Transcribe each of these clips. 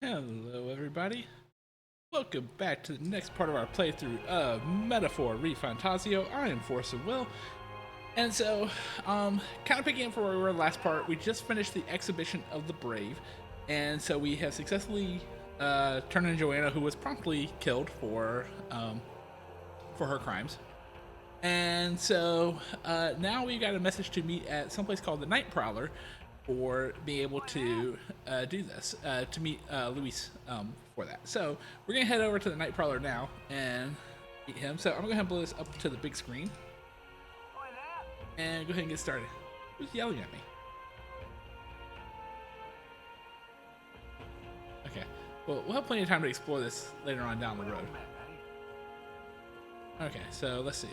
Hello, everybody. Welcome back to the next part of our playthrough of Metaphor ReFantazio. I am Force of Will. And so, kind of picking up from where we were last part, we just finished the exhibition of the Brave. And so we have successfully turned in Joanna, who was promptly killed for her crimes. And so now we got a message to meet at someplace called the Nightprowler for being able to do this, to meet Luis for that. So we're going to head over to the Nightprowler now and meet him. So I'm going to blow this up to the big screen and go ahead and get started. Who's yelling at me? Okay, well, we'll have plenty of time to explore this later on down the road. Okay, so let's see.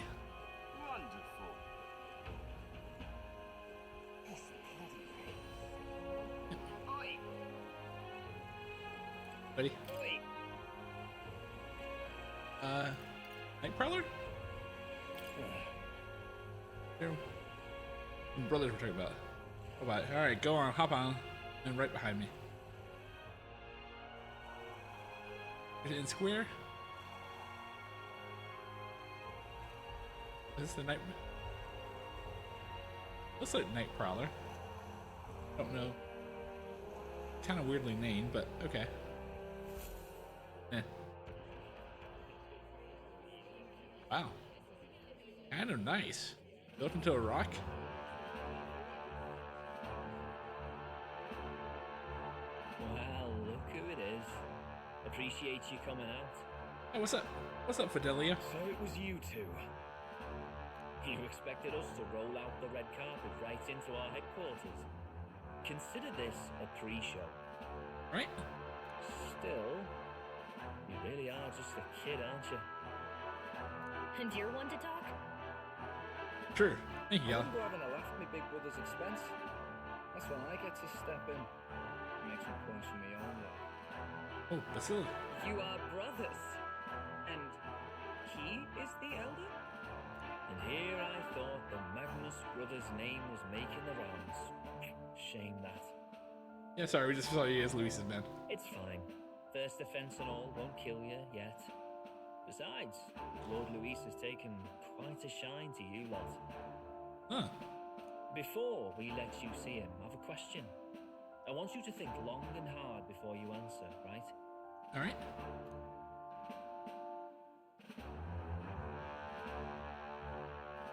Ready? Nightprowler? Brothers were talking about it. Alright, go on, hop on, and right behind me. Is it in square? Is this the night? Looks like Nightprowler. Don't know. Kind of weirdly named, but okay. Eh. Wow. Kind of nice. Built into a rock. Well, look who it is. Appreciate you coming out. Hey, what's up? What's up, Fidelia? So it was you two. You expected us to roll out the red carpet right into our headquarters. Consider this a pre-show. Right? Still, you really are just a kid, aren't you? And you're one to talk? Sure. Thank you, I Yella. wouldn't go having a laugh at my big brother's expense. That's when I get to step in. Make some points for me own life. Oh, Vasily. You are brothers. And he is the elder? And here I thought the Magnus brothers' name was making the rounds. Shame that. Yeah, sorry, we just saw you as Luis's man. It's fine. First offense and all won't kill you yet. Besides, Lord Luis has taken quite a shine to you lot. Huh. Before we let you see him, I have a question. I want you to think long and hard before you answer, right? Alright.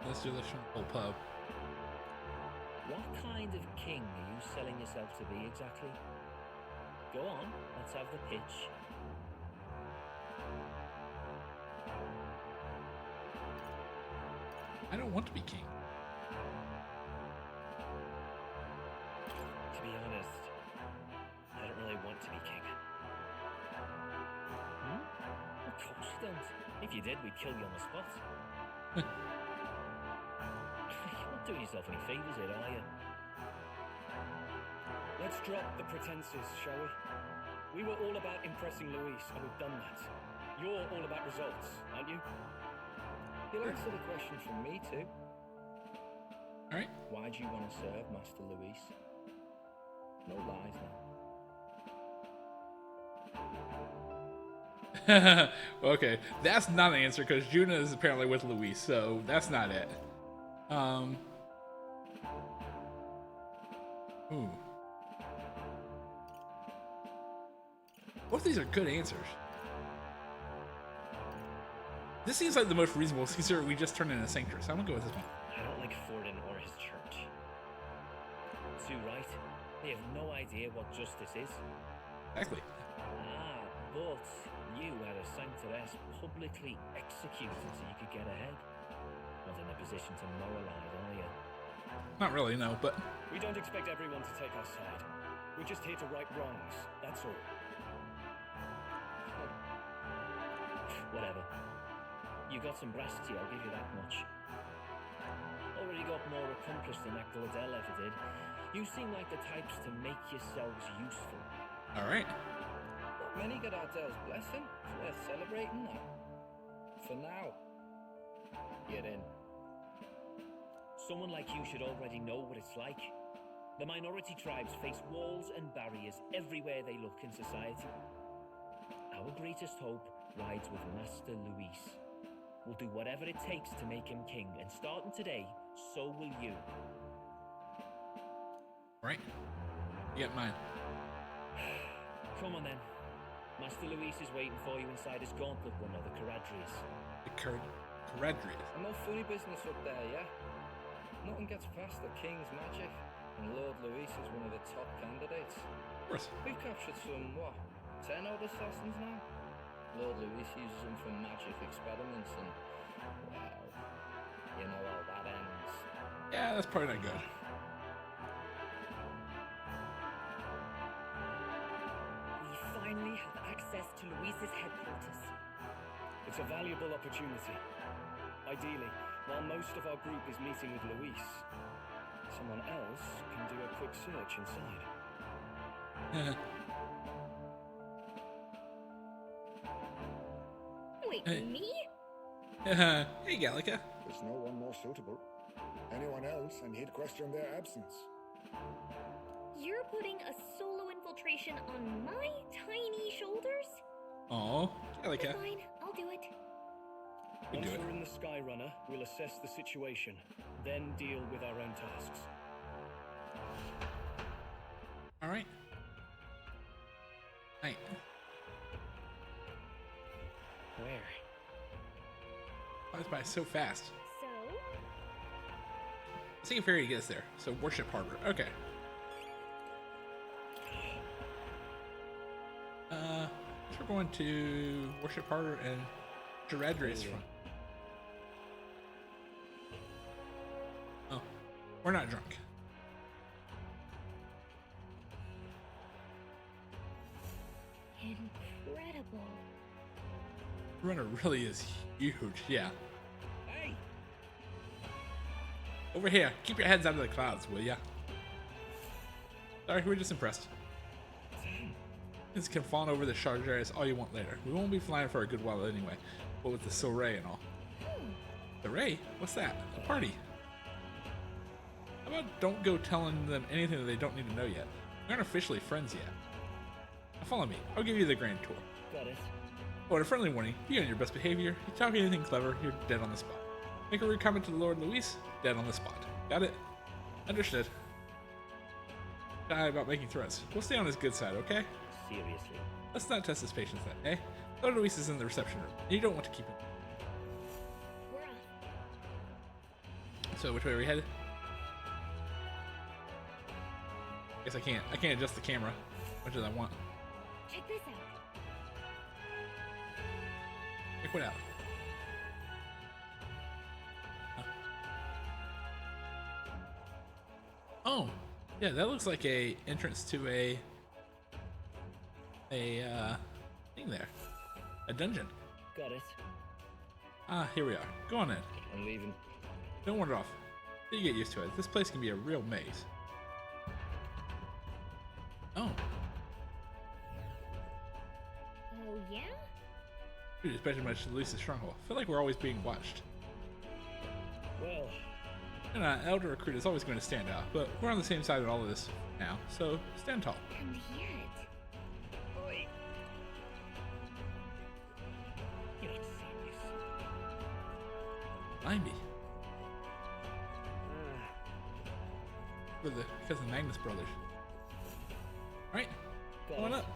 Let's do this from the whole pub. What kind of king are you selling yourself to be exactly? Go on, let's have the pitch. I don't want to be king. To be honest, I don't really want to be king. Of course you don't. If you did, we'd kill you on the spot. You're not doing yourself any favours here, are you? Let's drop the pretenses, shall we? We were all about impressing Luis, and we've done that. You're all about results, aren't you? You'll answer the question from me too. Alright. Why do you want to serve Master Luis? No lies now. Okay, that's not an answer because Juna is apparently with Luis, so that's not it. Ooh. Both of these are good answers. This seems like the most reasonable, considering we just turned in a sanctuary, so I'm gonna go with this one. I don't like Forden or his church. Too right. They have no idea what justice is. Exactly. Ah, but you had a sanctoress publicly executed so you could get ahead. Not in a position to moralize, are you? Not really, no, but We don't expect everyone to take our side. We're just here to right wrongs, that's all. Whatever. You got some brass tea, I'll give you that much. Already got more accomplished than that Gladell ever did. You seem like the types to make yourselves useful. alright. Not many got Ardell's blessing. It's worth celebrating that. For now. Get in. Someone like you should already know what it's like. The minority tribes face walls and barriers everywhere they look in society. Our greatest hope rides with Master Luis. We'll do whatever it takes to make him king, and starting today, so will you. Right? You get mine. Come on then. Master Luis is waiting for you inside his gauntlet runner, the Caradries. The Caradries. And no funny business up there, yeah? Nothing gets past the king's magic, and Lord Luis is one of the top candidates. Of course. We've captured some, 10 odd assassins now? Lord Luis uses them for magic experiments, and, well, you know how that ends. Yeah, that's probably not good. We finally have access to Luis's headquarters. It's a valuable opportunity. Ideally, while most of our group is meeting with Luis, someone else can do a quick search inside. Wait, Hey. me? Hey, Gallica. There's no one more suitable. Anyone else, and he'd question their absence. You're putting a solo infiltration on my tiny shoulders? Oh, Gallica. Fine, I'll do it. You Once do it. we're in the Skyrunner, we'll assess the situation, then deal with our own tasks. All right. Right. Where? Flies by so fast. So, Let's see if Fairy gets there. So, Worship Harbor. Okay. We're going to Worship Harbor and Caradries front. Oh, we're not drunk. incredible. Runner really is huge. Yeah. Hey! Over here. Keep your heads out of the clouds, will ya? Sorry, we're just impressed. This can fawn over the Chargers all you want later. We won't be flying for a good while anyway. But with the soiree and all. Soiree? What's that? A party? How about don't go telling them anything that they don't need to know yet? We aren't officially friends yet. Now follow me. I'll give you the grand tour. Got it. Oh, and a friendly warning. Be on your best behavior. You talk anything clever, you're dead on the spot. Make a rude comment to Lord Luis, dead on the spot. Got it? Understood. Shy about making threats. We'll stay on his good side, okay? Seriously. Let's not test his patience then, eh? Lord Luis is in the reception room, and you don't want to keep him. We're off. So which way are we headed? Guess I can't adjust the camera much as I want. Check this out. Check what out? Oh, yeah, that looks like a entrance to a thing there, a dungeon. Got it. Ah, here we are. Go on in. I'm leaving. Don't wander off. You get used to it. This place can be a real maze. Oh, Oh, yeah? dude, it's better much to Luis's stronghold. I feel like we're always being watched. Well, And elder recruit is always going to stand out, but we're on the same side of all of this now, so stand tall. And yet... oi! You're not serious. Mind me. Because of the Magnus brothers. Alright, Got come on it. up.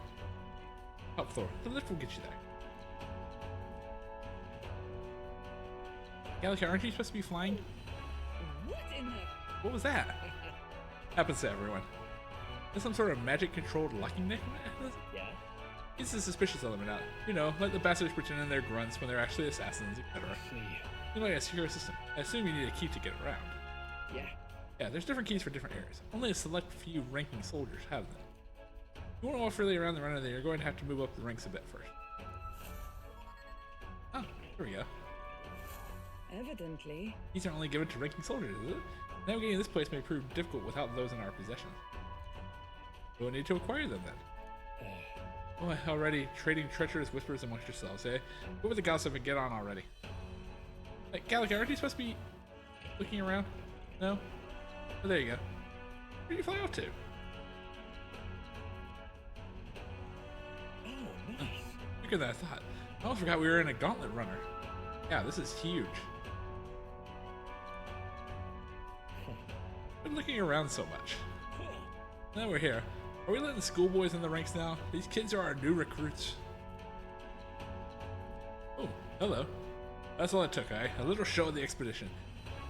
Top floor. The lift will get you there. Gallica, aren't you supposed to be flying? What in the... What was that? Happens to everyone. Is some sort of magic controlled locking mechanism? Yeah? It's a suspicious element out. You know, let the bastards pretend they're grunts when they're actually assassins, etc. See. You know, like a secure system. I assume you need a key to get around. Yeah. Yeah, there's different keys for different areas. Only a select few ranking soldiers have them. If you want to walk freely around the runner, then you're going to have to move up the ranks a bit first. Oh, here we go. Evidently. These are only given to ranking soldiers, is it? Navigating this place may prove difficult without those in our possession. We'll need to acquire them then. Oh, already trading treacherous whispers amongst yourselves, eh? Go with the gossip and get on already. Hey, Gallica, aren't you supposed to be looking around? No? Oh, there you go. Where do you fly off to? Oh, nice. Bigger than I thought. I almost forgot we were in a gauntlet runner. Yeah, this is huge. Been looking around so much. Now we're here. Are we letting schoolboys in the ranks now? These kids are our new recruits. Oh, hello. That's all it took, eh? A little show of the expedition.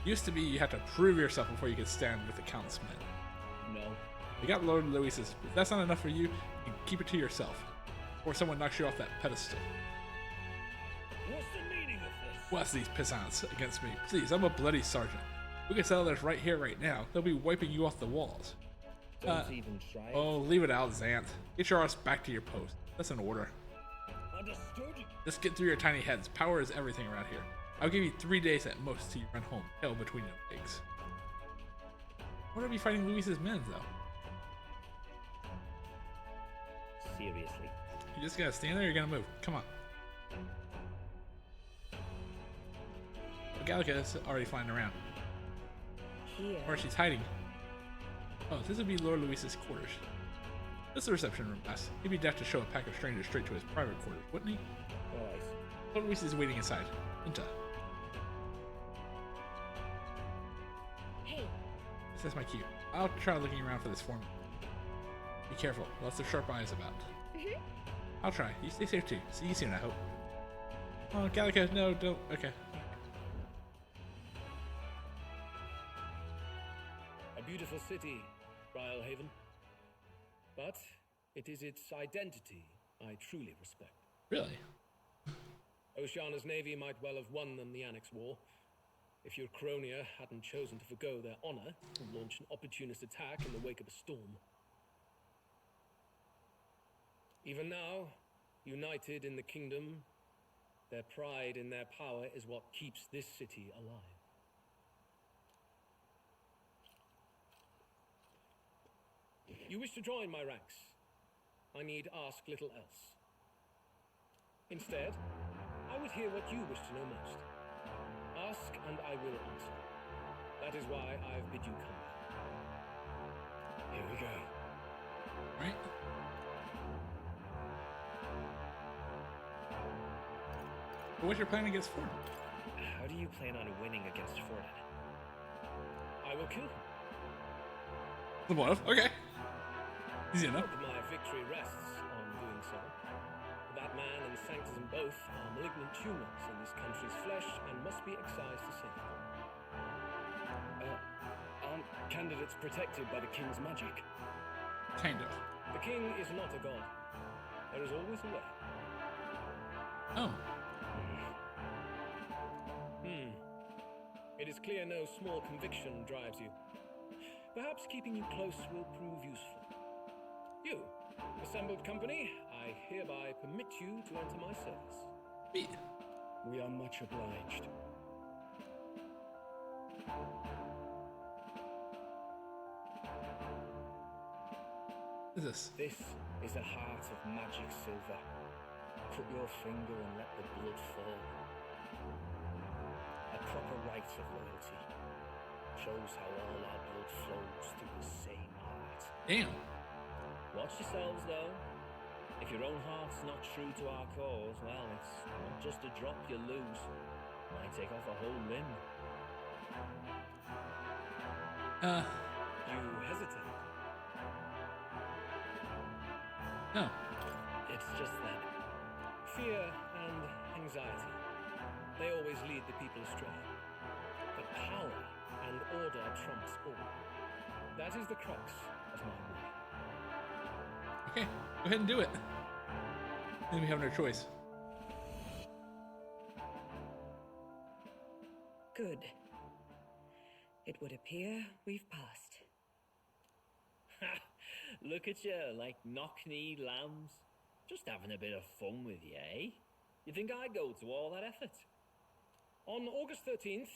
Used to be you had to prove yourself before you could stand with the Count's men. No. You got Lord Louis's. If that's not enough for you, you can keep it to yourself. Or someone knocks you off that pedestal. What's the meaning of this? What's these peasants against me? Please, I'm a bloody sergeant. We can settle this right here, right now. They'll be wiping you off the walls. Don't even try it. Oh, leave it out, Xanth. Get your ass back to your post. That's an order. Understood? Just get through your tiny heads. Power is everything around here. I'll give you 3 days at most till you run home, tail between your legs. What are we fighting Louis's men, though? Seriously. You just gotta stand there, you're gonna move. Come on. Gallica is already flying around. Here. Or she's hiding. Oh, this would be Lord Louis's quarters. This is the reception room, boss. He'd be deft to show a pack of strangers straight to his private quarters, wouldn't he? Alright. Lord Louis is waiting inside. Inta. Hey, This is my cue. I'll try looking around for this formula. Be careful, lots of sharp eyes about. I'll try. You stay safe too. See you soon, I hope. Oh, Gallica, no, don't. Okay. A beautiful city, Haven. But it is its identity I truly respect. Really? Oceana's navy might well have won them the Annex War if your Cronia hadn't chosen to forgo their honor and launch an opportunist attack in the wake of a storm. Even now, united in the kingdom, their pride in their power is what keeps this city alive. You wish to join my ranks. I need ask little else. Instead, I would hear what you wish to know most. Ask and I will answer. That is why I've bid you come. Here we go. Right? But what's your plan against Ford? How do you plan on winning against Fortin? I will kill him. The bluff? Okay. Easy enough. But my victory rests on doing so. That man and Sanctism both are malignant tumors in this country's flesh and must be excised to save them. Aren't candidates protected by the king's magic? Kind of. The king is not a god. There is always a way. Oh. It is clear no small conviction drives you. Perhaps keeping you close will prove useful. You, assembled company, I hereby permit you to enter my service. Me. We are much obliged. What is this? This is a heart of magic silver. Put your finger and let the blood fall. A proper rite of loyalty. Shows how all our blood flows through the same heart. Damn. Watch yourselves though. If your own heart's not true to our cause, well, it's not just a drop you lose. Might take off a whole limb. You hesitate. No. It's just that fear and anxiety, they always lead the people astray. But power and order trumps all. That is the crux of my will. Okay. Go ahead and do it. Then we have no choice. Good. It would appear we've passed. Look at you, like knock-kneed lambs. Just having a bit of fun with you, eh? You think I'd go to all that effort? On August 13th,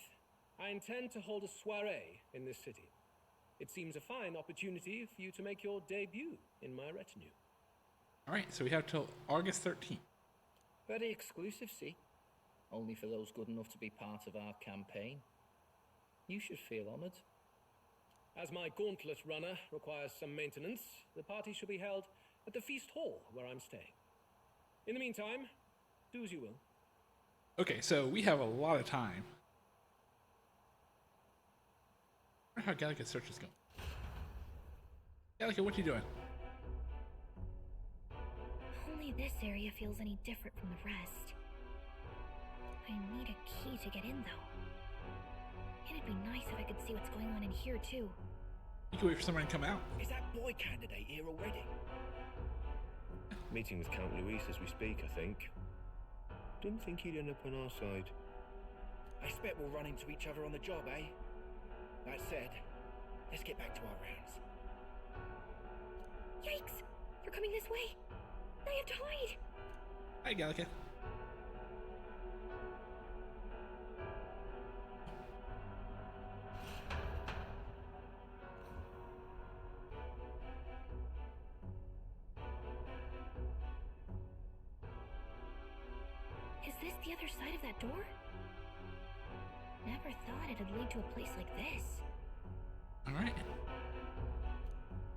I intend to hold a soiree in this city. It seems a fine opportunity for you to make your debut in my retinue. Alright, so we have till August 13th. Very exclusive, see? Only for those good enough to be part of our campaign. You should feel honoured. As my gauntlet runner requires some maintenance, the party shall be held at the feast hall where I'm staying. In the meantime, do as you will. Okay, so we have a lot of time. I wonder how Gallica's search is going. Gallica, what you doing? Only this area feels any different from the rest. I need a key to get in, though. It'd be nice if I could see what's going on in here, too. You can wait for someone to come out. Is that boy candidate here already? Meeting with Count Luis as we speak, I think. Didn't think he'd end up on our side. I expect we'll run into each other on the job, eh? That said, let's get back to our rounds. Yikes! They're coming this way! I have to hide! Hi, Gallica. Is this the other side of that door? Never thought it'd lead to a place like this. Alright.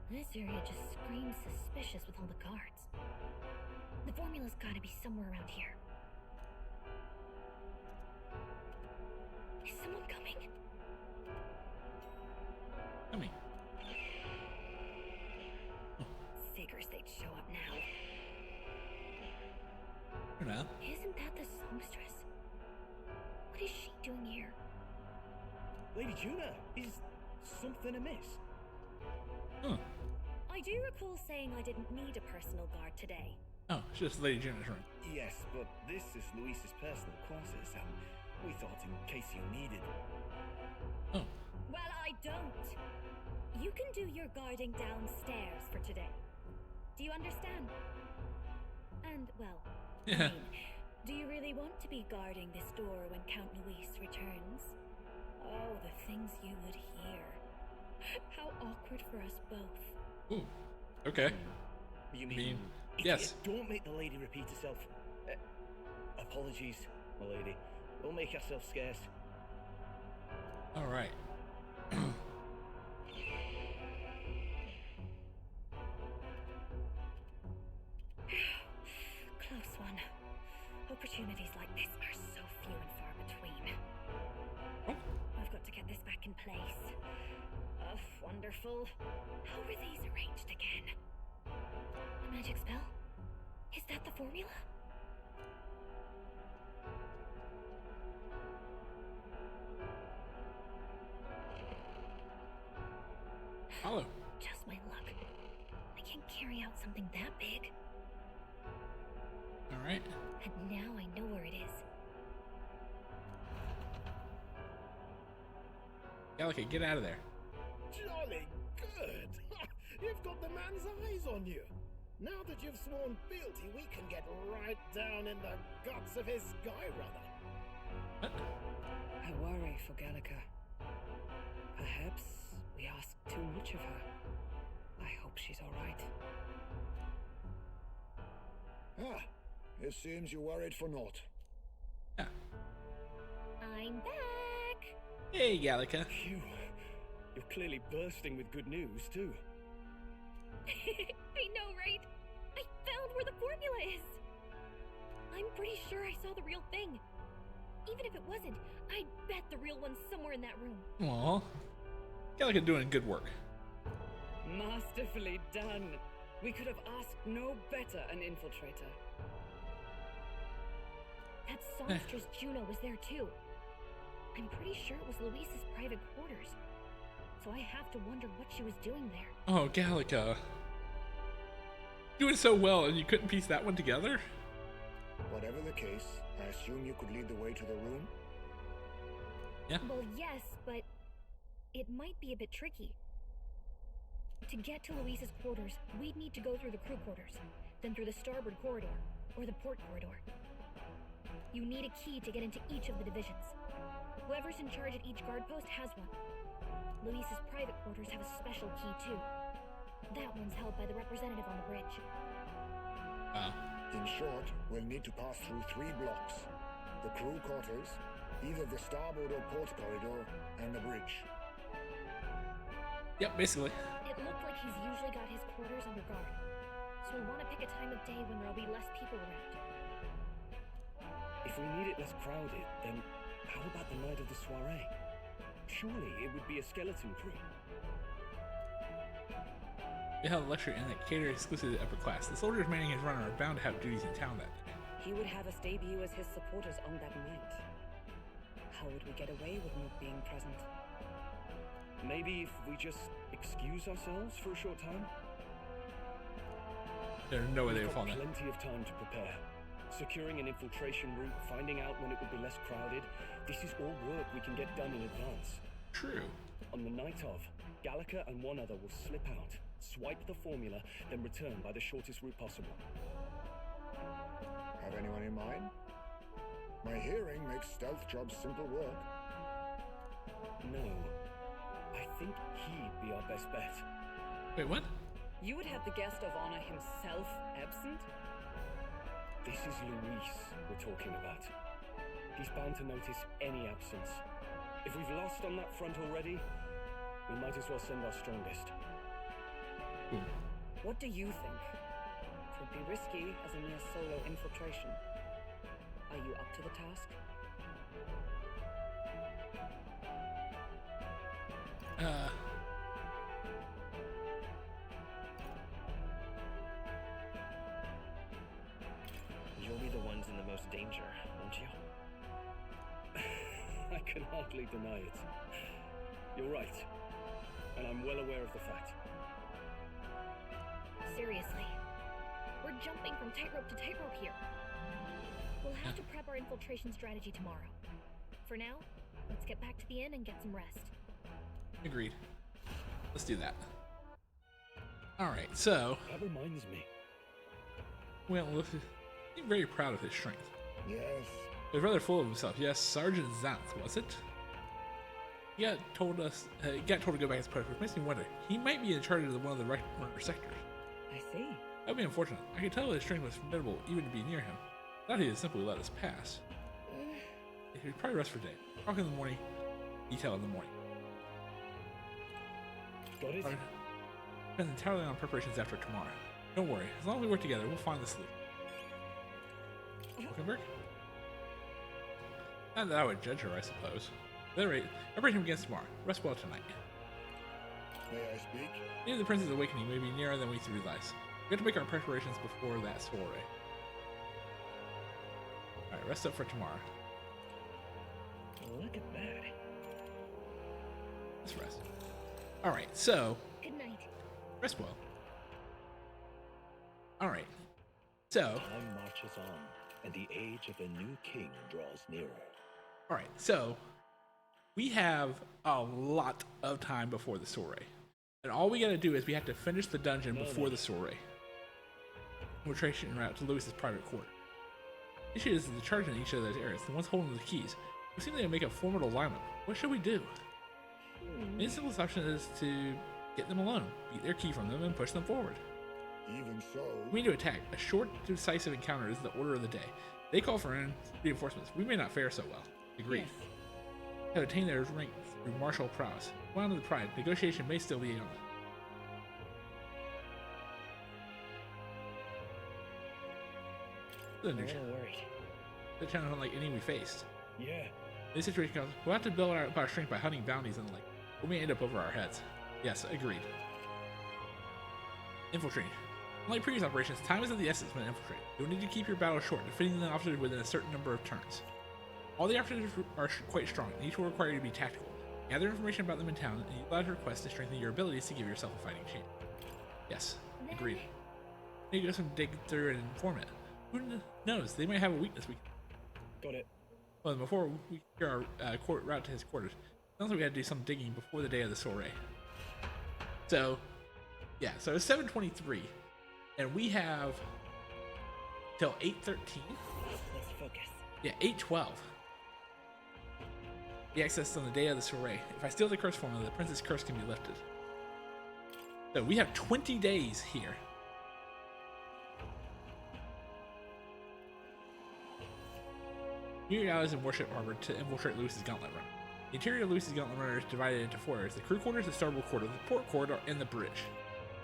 This area just screams suspicious with all the guards. The formula's gotta be somewhere around here. Is someone coming? Coming. Figures they'd show up now. You know. Isn't that the songstress? What is she doing here? Lady Juna, is something amiss? Huh. I do recall saying I didn't need a personal guard today. Oh, it's just Lady Juna's room. Yes, but this is Luis's personal quarters, and we thought in case you needed. Oh. Well, I don't. You can do your guarding downstairs for today. Do you understand? And, well, Yeah. I mean, do you really want to be guarding this door when Count Luis returns? Oh, the things you would hear. How awkward for us both. Ooh. Okay. You mean yes. Don't make the lady repeat herself. Apologies, my lady. We'll make ourselves scarce. Alright. Close one. Opportunities like this are so few and far between. I've got to get this back in place. Oh, wonderful. How were these arranged again? A magic spell? Is that the formula? Follow. Just my luck. I can't carry out something that big. Alright. And now I know where it is. Gallica, get out of there. Jolly good! You've got the man's eyes on you. Now that you've sworn fealty, we can get right down in the guts of his skyrunner. What? I worry for Gallica. Perhaps we ask too much of her. I hope she's alright. Ah, it seems you worried for naught. Yeah. I'm back! Hey, Gallica. Phew. You're clearly bursting with good news, too. I know, right? I found where the formula is! I'm pretty sure I saw the real thing. Even if it wasn't, I bet the real one's somewhere in that room. Aw. Gallica doing good work. Masterfully done. We could have asked no better an infiltrator. That songstress Juno was there too. I'm pretty sure it was Luis's private quarters. So I have to wonder what she was doing there. Oh, Gallica. Doing so well and you couldn't piece that one together? Whatever the case, I assume you could lead the way to the room? Yeah. Well, yes, but it might be a bit tricky. To get to Luis's quarters, we'd need to go through the crew quarters, then through the starboard corridor, or the port corridor. You need a key to get into each of the divisions. Whoever's in charge at each guard post has one. Luis's private quarters have a special key too. That one's held by the representative on the bridge. Wow. In short, we'll need to pass through 3 blocks. The crew quarters, either the starboard or port corridor, and the bridge. Yep, basically. It looked like he's usually got his quarters under guard. So we want to pick a time of day when there'll be less people around. If we need it less crowded, then how about the night of the soiree? Surely it would be a skeleton crew. We held a lecture in that catered exclusively to the upper class. The soldiers manning his runner are bound to have duties in town that day. He would have us debut as his supporters on that night. How would we get away with not being present? Maybe if we just excuse ourselves for a short time? There's no way they We've would fall got in. plenty of time to prepare. Securing an infiltration route, finding out when it would be less crowded. This is all work we can get done in advance. True. On the night of, Gallica and one other will slip out, swipe the formula, then return by the shortest route possible. Have anyone in mind? My hearing makes stealth jobs simple work. No. I think he'd be our best bet. Wait, what? You would have the guest of honor himself absent? This is Luis we're talking about. He's bound to notice any absence. If we've lost on that front already, we might as well send our strongest. What do you think? It would be risky as a mere solo infiltration. Are you up to the task? You'll be the ones in the most danger, won't you? I can hardly deny it. You're right. And I'm well aware of the fact. Seriously. We're jumping from tightrope to tightrope here. We'll have to prep our infiltration strategy tomorrow. For now, let's get back to the inn and get some rest. Agreed. Let's do that. Alright, so, That reminds me. well, he's very proud of his strength. Yes. He was rather full of himself. Yes, Sergeant Zanth, was it? He got told to go back as post, which makes me wonder. He might be in charge of one of the right sectors. I see. That would be unfortunate. I could tell his strength was formidable even to be near him. I thought he would simply let us pass. He would probably rest for day. Talk in the morning, detail in the morning. Got it? Depends entirely on preparations after tomorrow. Don't worry, as long as we work together, we'll find the sleep. Wilkenberg? Not that I would judge her, I suppose. At any rate, preparation begins tomorrow. Rest well tonight. May I speak? Maybe the Prince's awakening may be nearer than we realize. We have to make our preparations before that soiree. Alright, rest up for tomorrow. Look at that. Let's rest. Alright, so, Good night. rest well. Alright, so, Time marches on, and the age of the new king draws nearer. alright, so, we have a lot of time before the soiree. And all we gotta do is we have to finish the dungeon before the soiree. Infiltration route to Lewis's private quarter. The issue is the charge in each of those areas, the ones holding the keys. We seem to make a formidable lineup. What should we do? The simplest option is to get them alone, beat their key from them, and push them forward. Even so. We need to attack. A short, decisive encounter is the order of the day. They call for reinforcements. We may not fare so well. Agreed. Have attained their rank through martial prowess. Well under the pride, negotiation may still be on. I'm a little worried. The challenge unlike any we faced. Yeah. In this situation comes, we'll have to build our strength by hunting bounties and the like. We may end up over our heads. Yes, agreed. Infiltrating. Unlike previous operations, time is of the essence when infiltrating. You'll need to keep your battle short, defeating the officers within a certain number of turns. All the officers are quite strong, and each will require you to be tactical. Gather information about them in town, and utilize requests to strengthen your abilities to give yourself a fighting chance. Yes, agreed. You need to go some dig through and inform it. Who knows? They might have a weakness we Got it. Well, before we secure our route to his quarters, sounds like we had to do some digging before the day of the soiree. So, yeah, so it's 7:23, and we have till 8:13. Let's focus. Yeah, 8:12. The access on the day of the soiree. If I steal the curse formula, the prince's curse can be lifted. So we have 20 days here. New allies in Worship Harbor to infiltrate Lewis's gauntlet run. The interior of Luis's Gauntlet Runner is divided into 4 areas: the crew quarters, the starboard corridor, the port corridor, and the bridge.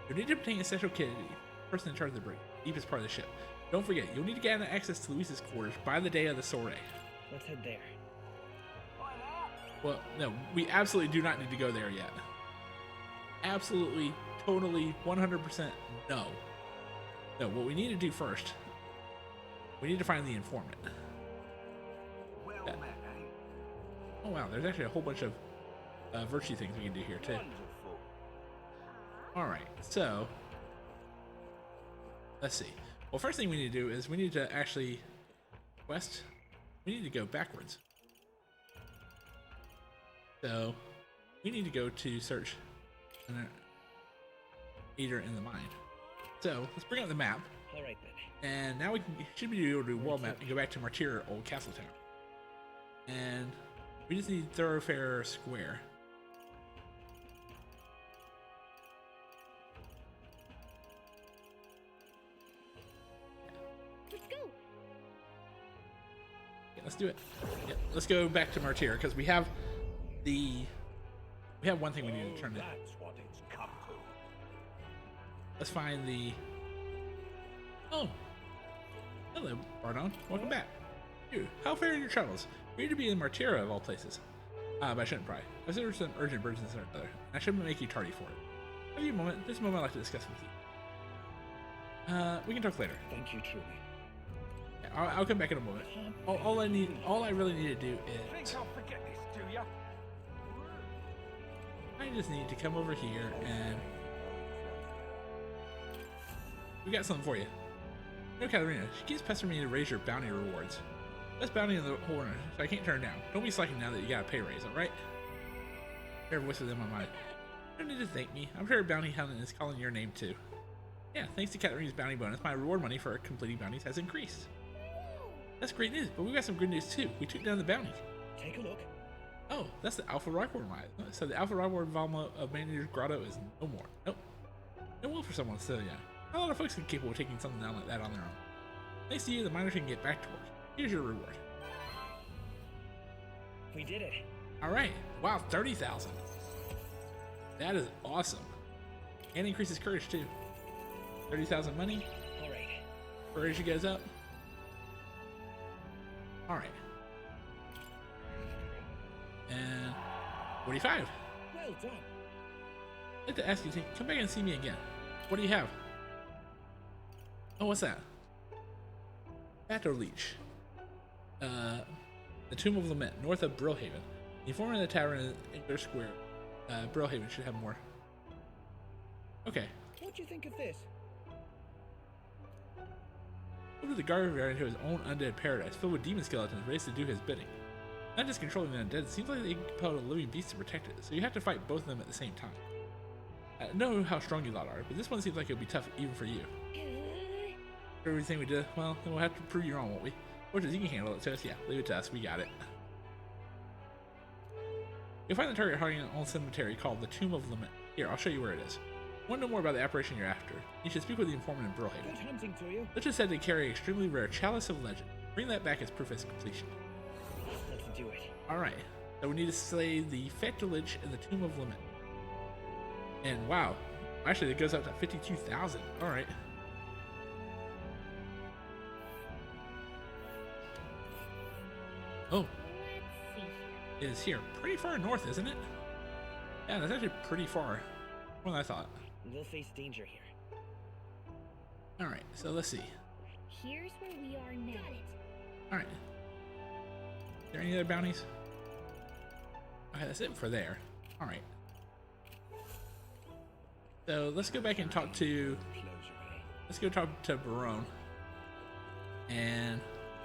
You'll need to obtain essential kit, person in charge of the bridge, deepest part of the ship. Don't forget, you'll need to gain access to Luis's quarters by the day of the soiree. Let's head there. Well, no, we absolutely do not need to go there yet. Absolutely, totally, 100% no. No, what we need to do first, we need to find the informant. Oh wow, there's actually a whole bunch of virtue things we can do here too. Alright, so let's see. Well, first thing we need to do is we need to actually quest. We need to go backwards. So we need to go to search an eater in the mine. So let's bring up the map. All right then. And now we should be able to do world map and go back to Martyr Old Castle Town. And we just need Thoroughfare Square. Let's go. Yeah, let's do it. Yeah, let's go back to Martyr because we have one thing we need to turn in. That's what it's come to. Let's find the. Oh, hello, Bardon. Welcome back. Dude, how fare your travels? We need to be in Martyr of all places. But I shouldn't pry. I consider some urgent business or another. I shouldn't make you tardy for it. Have you a moment? This moment I'd like to discuss with you. We can talk later. Thank you, truly. Yeah, I'll come back in a moment. All I really need to do is. I'll forget this, do ya? I just need to come over here and we got something for you. No, Katharina, she keeps pestering me to raise your bounty rewards. Best bounty in the whole runner, so I can't turn it down. Don't be slacking now that you got a pay raise, alright? Her voice was in my mind. You don't need to thank me. I'm sure Bounty Hunter is calling your name too. Yeah, thanks to Katharina's bounty bonus, my reward money for completing bounties has increased. That's great news, but we got some good news too. We took down the bounty. Take a look. Oh, that's the Alpha Ripeward mine. So the Alpha Ripeward Valma of Manager's Grotto is no more. Nope. No will for someone so young. A lot of folks are capable of taking something down like that on their own. Thanks to you, the miners can get back to work. Here's your reward. We did it. Alright. Wow, 30,000. That is awesome. And increases courage too. 30,000 money. All right. Courage goes up. Alright. And 45. Well done. I'd like to ask you to come back and see me again. What do you have? Oh, what's that? Battle Leech. The Tomb of Lament, north of Brillhaven. The informant of the tavern in Engler Square. Brillhaven should have more. Okay. What do you think of this? Over the graveyard into his own undead paradise, filled with demon skeletons raised to do his bidding. Not just controlling the undead, it seems like they compelled a living beast to protect it, so you have to fight both of them at the same time. I know how strong you lot are, but this one seems like it would be tough even for you. Everything we did, well, then we'll have to prove you wrong, won't we? Fortunately, you can handle it to us. Yeah, leave it to us. We got it. You'll find the target hiding in an old cemetery called the Tomb of Lament. Here, I'll show you where it is. Want to know more about the apparition you're after? You should speak with the informant in Brillhaven. Good hunting to you. Lich is said to carry an extremely rare Chalice of Legend. Bring that back as proof of its completion. Let's do it. Alright, so we need to slay the Fecta Lich in the Tomb of Lament. And wow, actually it goes up to 52,000. Alright. Oh, Let's see. it is here. Pretty far north, isn't it? Yeah, that's actually pretty far. More than I thought. We'll face danger here. Alright, so let's see. Here's where we are now. Got it. Alright. Is there any other bounties? Okay, that's it for there. Alright. So let's go back and talk to. Let's go talk to Barone. And.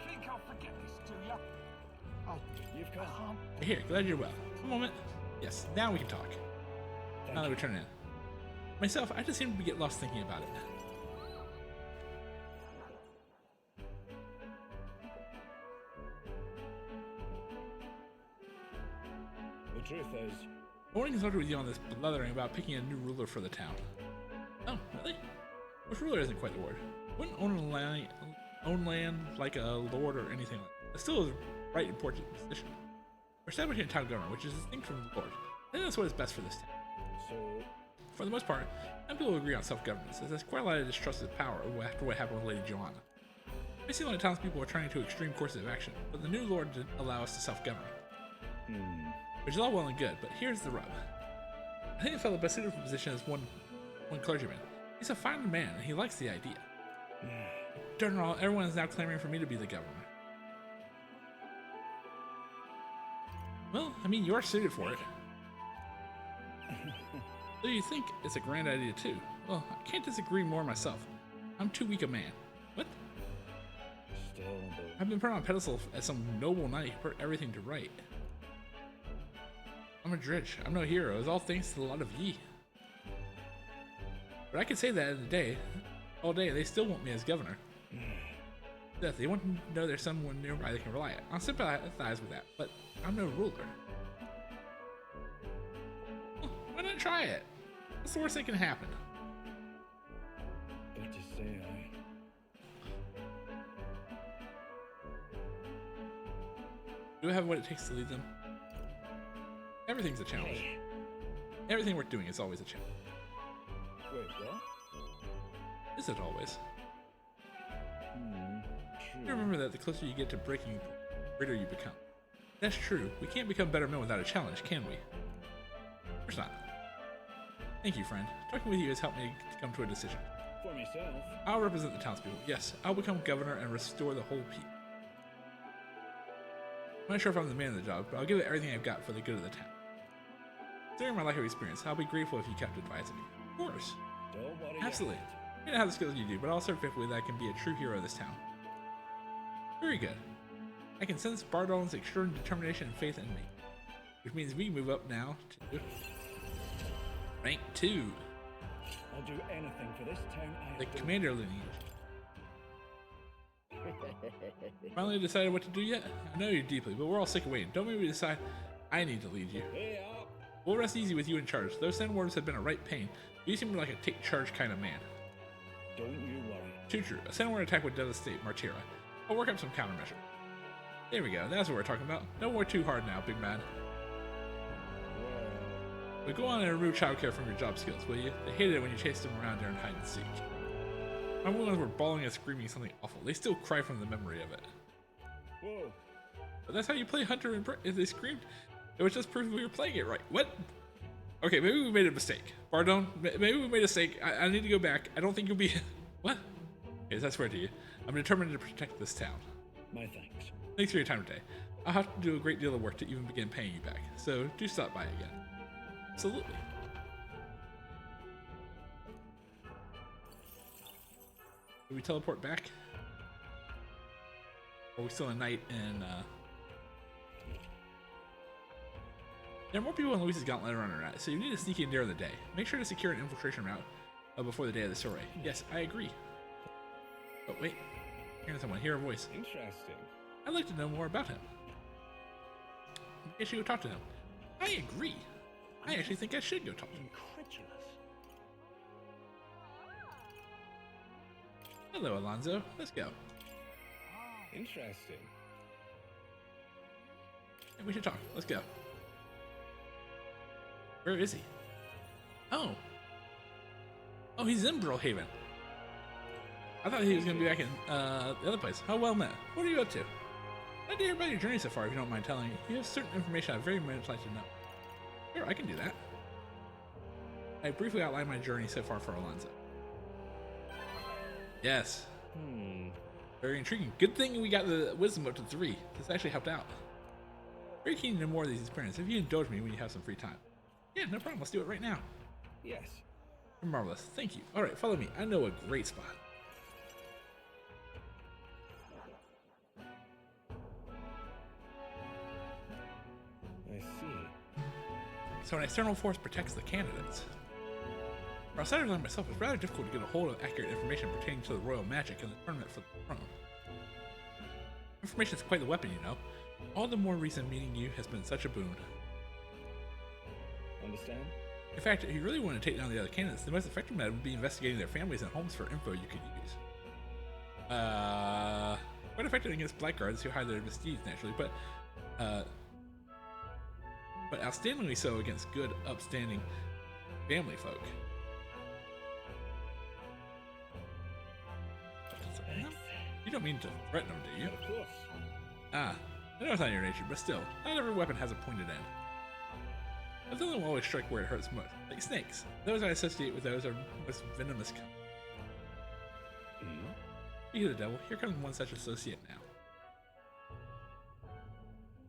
Think I'll forget this, do ya? Oh, You've come. Here, glad you're well. One moment. Yes, now we can talk. Now that we turn in. Myself, I just seem to get lost thinking about it. The truth is, I want to consult with you on this blethering about picking a new ruler for the town. Oh, really? Which ruler isn't quite the word? Wouldn't own land like a lord or anything like that. It's still a right important position. We're establishing a town government, which is distinct from the Lord. I think that's what is best for this town. So, For the most part, some people agree on self-governance, as there's quite a lot of distrust of power after what happened with Lady Joanna. I see a lot of townspeople are trying to extreme courses of action, but the new Lord did allow us to self-govern. Which is all well and good, but here's the rub. I think the fellow best suited for the position is one clergyman. He's a fine man, and he likes the idea. Darn it all, everyone is now clamoring for me to be the governor. Well, I mean, you're suited for it. So you think it's a grand idea too? Well, I can't disagree more myself. I'm too weak a man. What? still, I've been put on a pedestal as some noble knight who put everything to right. I'm a dredge. I'm no hero. It's all thanks to a lot of ye. But I can say that in the day, all day, they still want me as governor. Death, they want to know there's someone nearby they can rely on. I'll sympathize with that, but I'm no ruler. Well, why not try it? What's the worst that can happen? good to see, Do I have what it takes to lead them? Everything's a challenge. Everything worth doing is always a challenge. Wait, what? Is it always? True. You remember that the closer you get to breaking, the greater you become. That's true. We can't become better men without a challenge, can we? Of course not. Thank you, friend. Talking with you has helped me to come to a decision. For myself. I'll represent the townspeople. Yes, I'll become governor and restore the whole people. I'm not sure if I'm the man of the job, but I'll give it everything I've got for the good of the town. During my life of experience, I'll be grateful if you kept advising me. Of course. Don't worry. Absolutely. I don't have the skills you do, but I'll serve faithfully that I can be a true hero of this town. Very good. I can sense Bardol's extraordinary determination and faith in me. Which means we move up now to rank 2. I'll do anything for this town. The commander lineage. Finally decided what to do yet? I know you deeply, but we're all sick of waiting. Don't make me decide I need to lead you. We'll rest easy with you in charge. Those sand wars have been a right pain. You seem like a take charge kind of man. Don't you worry. Too true. A sand war attack would devastate Martira. I'll work up some countermeasure. There we go. That's what we're talking about. Don't work too hard now, big man. But go on and remove childcare from your job skills, will you? They hated it when you chased them around during hide and seek. My ones were bawling and screaming something awful. They still cry from the memory of it. Whoa. But that's how you play Hunter and if they screamed, it was just proof we were playing it right. What? Okay, maybe we made a mistake. Bardon, maybe we made a mistake. I need to go back. I don't think you'll be... What? Okay, I swear to you. I'm determined to protect this town. My thanks. Thanks for your time today. I'll have to do a great deal of work to even begin paying you back. So do stop by again. Absolutely. Do we teleport back? Or are we still a night in, There are more people in Luis's gauntlet around or not, so you need to sneak in during the day. Make sure to secure an infiltration route before the day of the soiree. Yes, I agree. Oh, wait. Hearing someone, hear a voice. Interesting. I'd like to know more about him. I should go talk to him. I agree. I actually think I should go talk to him. Incredulous. Hello, Alonzo. Let's go. Interesting. Yeah, we should talk. Let's go. Where is he? Oh. Oh, he's in Brawlhaven. I thought he was going to be back in the other place. How well met. What are you up to? I'd like to hear about your journey so far, if you don't mind telling me. You have certain information I'd very much like to know. Sure, I can do that. I briefly outlined my journey so far for Alonzo. Yes. Very intriguing. Good thing we got the wisdom up to 3. This actually helped out. Very keen to know more of these experiences. If you indulge me when you have some free time. Yeah, no problem. Let's do it right now. Yes. Marvelous. Thank you. All right, follow me. I know a great spot. I see. So an external force protects the candidates. For outsiders like myself, it's rather difficult to get a hold of accurate information pertaining to the royal magic and the tournament for the throne. Information is quite the weapon, you know. All the more reason meeting you has been such a boon. Understand? In fact, if you really want to take down the other candidates, the most effective method would be investigating their families and homes for info you could use. Quite effective against blackguards who hide their misdeeds naturally, but but outstandingly so against good, upstanding family folk. You don't mean to threaten them, do you? Of course. Ah, I know it's not your nature, but still, not every weapon has a pointed end. A villain will always strike where it hurts most, like snakes. Those I associate with those are most venomous. Speaking of the devil, here comes one such associate now.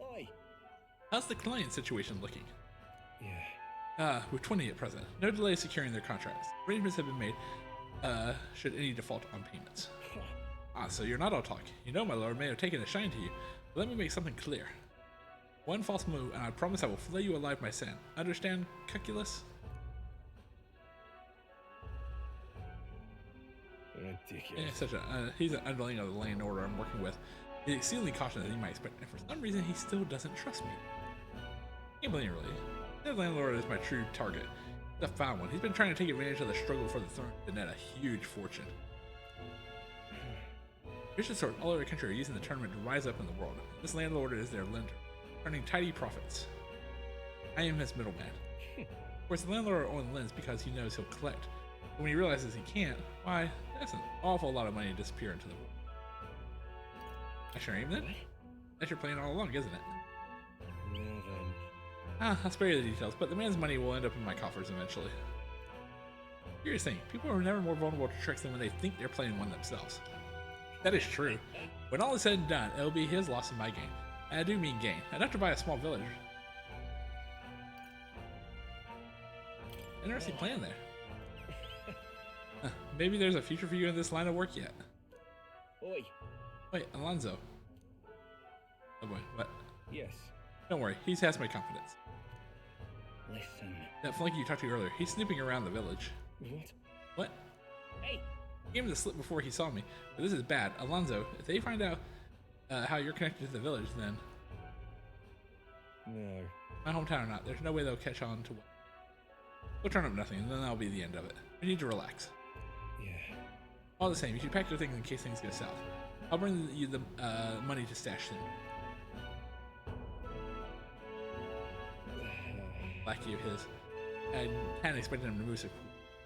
Oi. How's the client situation looking? Yeah. We're 20 at present. No delay securing their contracts. Arrangements have been made, should any default on payments. So you're not all talk. You know my lord may have taken a shine to you, but let me make something clear. One false move, and I promise I will flay you alive, my son. Understand, Cuculus? Ridiculous. Yeah, he's an underling of the land order I'm working with. He's exceedingly cautious as you might expect, and for some reason he still doesn't trust me. Can't blame you, really. That landlord is my true target. He's a foul one. He's been trying to take advantage of the struggle for the throne to net a huge fortune. Vicious sort all over the country are using the tournament to rise up in the world. This landlord is their lender, earning tidy profits. I am his middleman. Of course, the landlord only lends because he knows he'll collect. But when he realizes he can't, why, that's an awful lot of money to disappear into the world. That's your aim then? That's your plan all along, isn't it? Well then. I'll spare you the details, but the man's money will end up in my coffers eventually. Here's the thing, people are never more vulnerable to tricks than when they think they're playing one themselves. That is true. When all is said and done, it'll be his loss and my gain. And I do mean gain. Enough to buy a small village. Interesting plan there. Maybe there's a future for you in this line of work yet. Oi. Wait, Alonso. Oh boy, what? Yes. Don't worry, he has my confidence. Listen. That flunky you talked to earlier, he's snooping around the village. What? What? Hey. He gave him the slip before he saw me, but this is bad. Alonso, if they find out how you're connected to the village, then No. my hometown or not, there's no way they'll catch on to what. We'll turn up nothing, and then that'll be the end of it. We need to relax. Yeah. All the same, you should pack your things in case things go south. I'll bring you the money to stash soon. Lackey of his. I hadn't expected him to move so quick,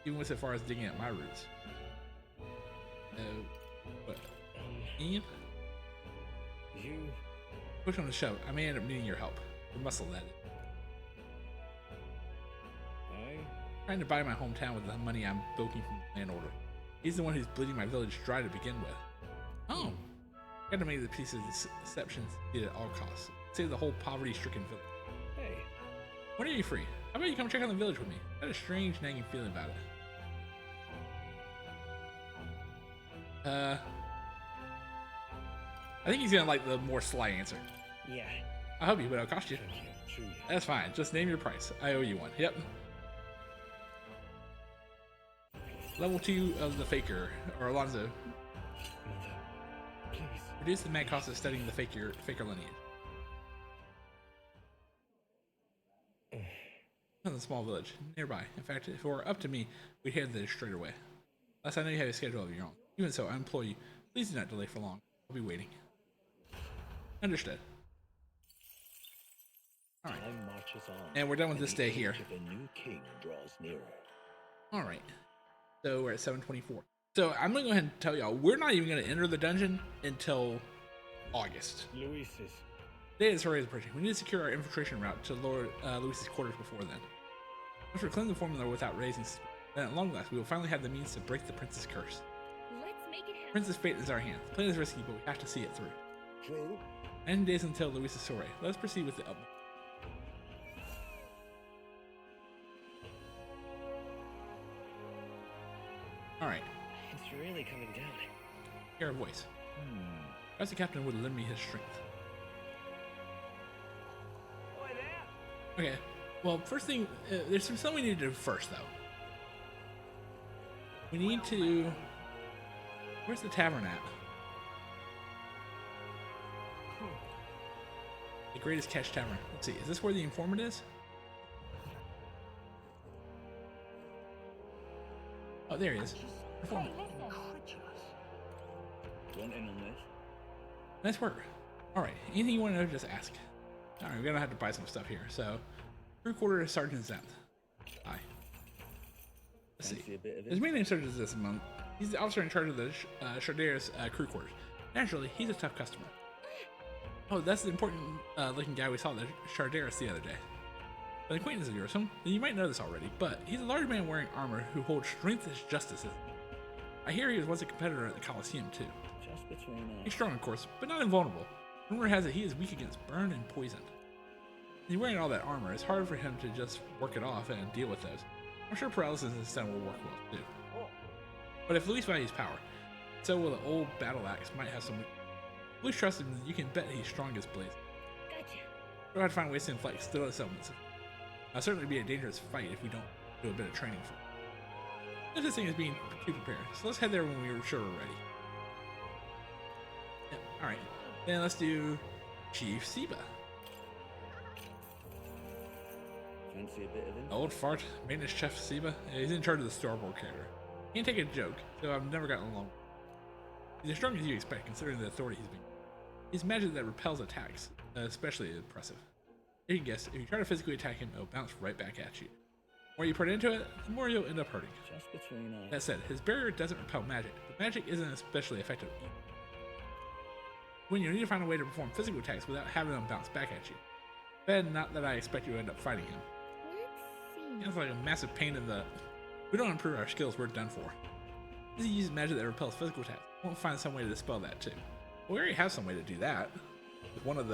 even went so far as digging at my roots. What? Ian? You. Push on the shove. I may end up needing your help. We muscle that. Trying to buy my hometown with the money I'm bilking from the land order. He's the one who's bleeding my village dry to begin with. Oh. Got to make the piece of deception succeed at all costs. Save the whole poverty-stricken village. Hey. When are you free? How about you come check out the village with me? I got a strange nagging feeling about it. I think he's gonna like the more sly answer. Yeah. I hope you, but it'll cost you. Truly. That's fine. Just name your price. I owe you one. Yep. Level 2 of the Faker, or Alonso. Mother. Please. Reduce the mad cost of studying the Faker lineage. Another small village nearby. In fact, if it were up to me, we'd head there straight away. Unless I know you have a schedule of your own. Even so, I implore you, please do not delay for long. I'll be waiting. Understood. Alright. Time marches on, And we're done with this the day here. age of a new king draws nearer. Alright. So we're at 724. So I'm going to go ahead and tell y'all, we're not even going to enter the dungeon until August. Luis's. Day is already approaching. We need to secure our infiltration route to Lord Luis's quarters before then. Once we cleanse the formula without raising suspicion, then at long last we will finally have the means to break the prince's curse. Let's make it happen. Prince's fate is in our hands. Plan is risky, but we have to see it through. True. 9 days until Luis's soiree. Let us proceed with the up. Alright, It's really coming down. hear a voice. Perhaps the captain would lend me his strength. Okay, well, first thing, there's something we need to do first, though. We need to... Where's the tavern at? The Greatest Catch Tavern. Let's see, is this where the informant is? Oh, there he is. Informant. Want in on this? Nice work. Alright, anything you want to know, just ask. Alright, we're gonna have to buy some stuff here. So, Crew quarter Sergeant Zenth. Hi. Let's see. Fancy a bit of His main name Sergeant Zenth. He's the officer in charge of the Shardare's crew quarters. Naturally, he's a tough customer. Oh, that's the important looking guy we saw at the Shardaris the other day. An acquaintance of yours, you might know this already, but he's a large man wearing armor who holds strength as justice. I hear he was once a competitor at the Coliseum too. Just between us. He's strong, of course, but not invulnerable. Rumor has it he is weak against burn and poison. He's wearing all that armor. It's hard for him to just work it off and deal with those. I'm sure paralysis and stun will work well too. But if Luis values power, so will the old battle axe might have some. Luis trusts him, you can bet he's strong as blaze. Gotcha. We'll have to find ways to inflict still at settlements. It'll certainly be a dangerous fight if we don't do a bit of training for it. This thing is being too prepared, so let's head there when we're sure we're ready. Yeah, alright. Then let's do Chief Seba. Fancy a bit of info? Old fart, maintenance chef Seba. Yeah, he's in charge of the starboard character. He can take a joke, so I've never gotten along. He's as strong as you expect, considering the authority he's been. He's magic that repels attacks, especially impressive. You can guess, if you try to physically attack him, it'll bounce right back at you. The more you put into it, the more you'll end up hurting. Just between us. That said, his barrier doesn't repel magic, but magic isn't especially effective either. When you need to find a way to perform physical attacks without having them bounce back at you. Then, not that I expect you to end up fighting him. Let's see. It's like a massive pain in the. We don't improve our skills, we're done for. If he uses magic that repels physical attacks, we'll find some way to dispel that too. Well, we already have some way to do that with one of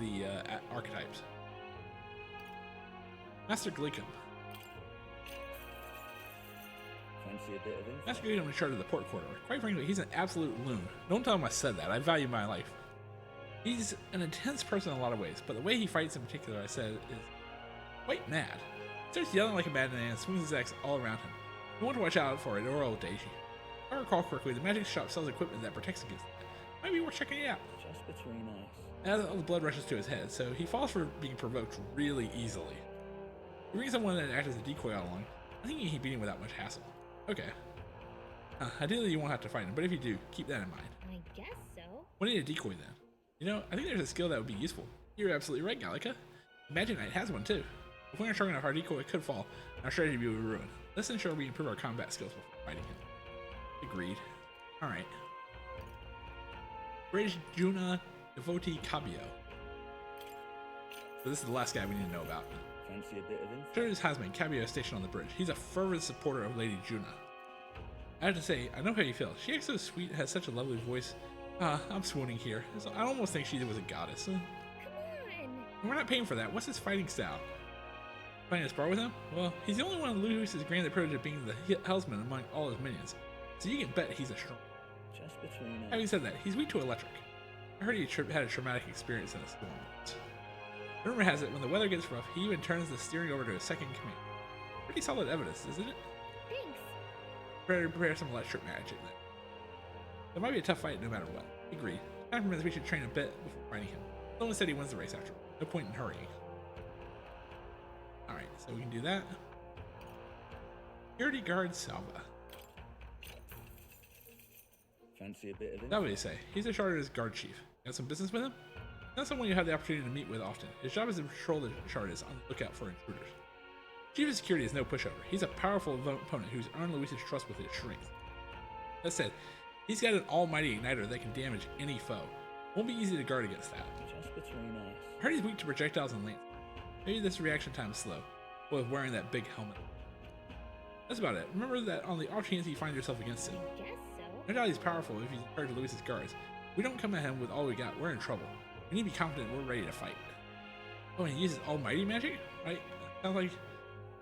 the archetypes. Master Glickum. Fancy a bit of info? Master Glickum is in charge of the port corridor. Quite frankly, he's an absolute loon. Don't tell him I said that. I value my life. He's an intense person in a lot of ways, but the way he fights in particular, I said, is quite mad. He starts yelling like a madman and swings his axe all around him. You want to watch out for it, or old Daisy. If I recall correctly, the magic shop sells equipment that protects against that. Might be worth checking it out. Just between us. As all the blood rushes to his head, so he falls for being provoked really easily. You bring someone that acts as a decoy all along, I think you can beat him without much hassle. Okay. Ideally, you won't have to fight him, but if you do, keep that in mind. I guess so. What do you need a decoy then? You know, I think there's a skill that would be useful. You're absolutely right, Gallica. Magic Knight has one too. If we aren't strong enough, our decoy could fall, and our strategy would be ruined. Let's ensure we improve our combat skills before fighting him. Agreed. Alright. Bridge Juna Devotee Cabio. So this is the last guy we need to know about. Fancy a bit of info? Sure, his husband, Cabio, is stationed on the bridge. He's a fervent supporter of Lady Juna. I have to say, I know how you feel. She acts so sweet, has such a lovely voice. I'm swooning here. I almost think she was a goddess. Come on. We're not paying for that. What's his fighting style? Playing a spar with him? Well, he's the only one of Luis is granted the privilege of being the helmsman among all his minions. So you can bet he's a strong. Just between us. Having said that, he's weak to electric. I heard he had a traumatic experience in a storm once. Rumor has it, when the weather gets rough, he even turns the steering over to his second command. Pretty solid evidence, isn't it? Thanks. Better prepare some electric magic then. It might be a tough fight no matter what. Agreed. Time permits we should train a bit before fighting him. Someone said he wins the race after all. No point in hurrying. Alright, so we can do that. Security guard Salva. Fancy a bit of That's what you say. He's a Charter's guard chief. Got some business with him? Not someone you have the opportunity to meet with often. His job is to patrol the Charters on the lookout for intruders. Chief of Security is no pushover. He's a powerful opponent who's earned Luis's trust with his strength. That said, he's got an almighty igniter that can damage any foe. Won't be easy to guard against that. Just between us. I heard he's weak to projectiles and lances. Maybe this reaction time is slow, with wearing that big helmet. That's about it. Remember that on the off chance you find yourself against him. I guess so. No doubt he's powerful if he's in charge of Luis's guards. If we don't come at him with all we got, we're in trouble. We need to be confident we're ready to fight. Oh, and he uses almighty magic? Right? Sounds like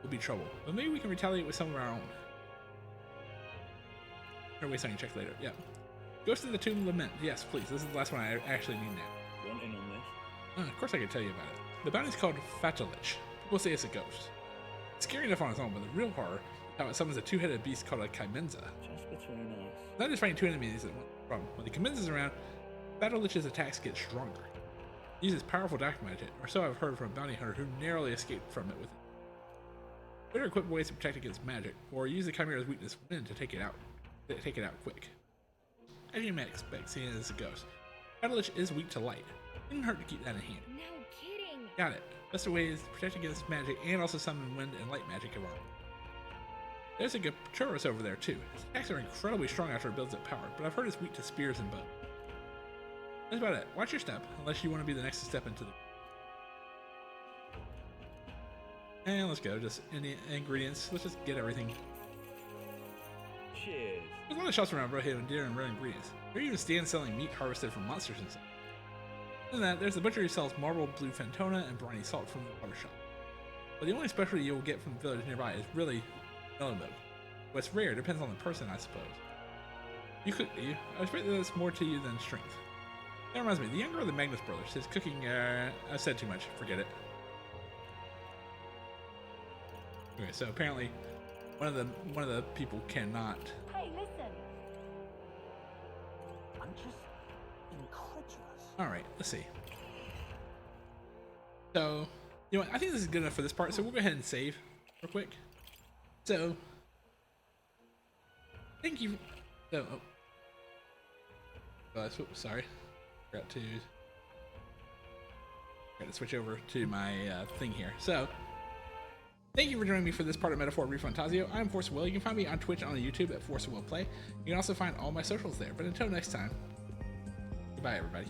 we'll be trouble. But maybe we can retaliate with some of our own. Or wait, so I can check later. Yeah. Ghost of the Tomb Lament. Yes, please. This is the last one I actually need now. Wanting on this? Of course I can tell you about it. The bounty's called Fatalich. People say it's a ghost. It's scary enough on its own, but the real horror is how it summons a two-headed beast called a Kaimenza. Just between us. Not just fighting two enemies at one problem. When the Kaimenza's around, Fatalich's attacks get stronger. He uses powerful dark magic, or so I've heard from a bounty hunter who narrowly escaped from it with it. Better equip ways to protect against magic, or use the Chimera's weakness when to take it out quick. As you might expect, seeing as a ghost, Catalyst is weak to light. It didn't hurt to keep that in hand. No kidding. Got it. Best way is to protect against magic and also summon wind and light magic of armor. There's a notorious over there too. His attacks are incredibly strong after it builds up power, but I've heard it's weak to spears and bow. That's about it. Watch your step, unless you want to be the next to step into the... And let's go. Just any ingredients. Let's just get everything. Cheers. There's a lot of shops around Brohaven, deer, and rare ingredients. There are even stands selling meat harvested from monsters and stuff. Other than that, there's the butcher who sells marble blue fantona and briny salt from the water shop. But the only specialty you'll get from the village nearby is really melon milk. What's rare depends on the person, I suppose. You cook, do you? I expect that that's more to you than strength. That reminds me, the younger of the Magnus brothers, his cooking, I said too much, forget it. Okay, so apparently one of the people cannot. Hey, listen. I'm just incredulous. Alright, let's see. So, you know what, I think this is good enough for this part, so we'll go ahead and save real quick. So, thank you. Oh, sorry. Forgot to switch over to my thing here. So, thank you for joining me for this part of Metaphor ReFantazio. I'm Force of Will. You can find me on Twitch and on YouTube at forceofwillplay. You can also find all my socials there. But until next time, goodbye, everybody.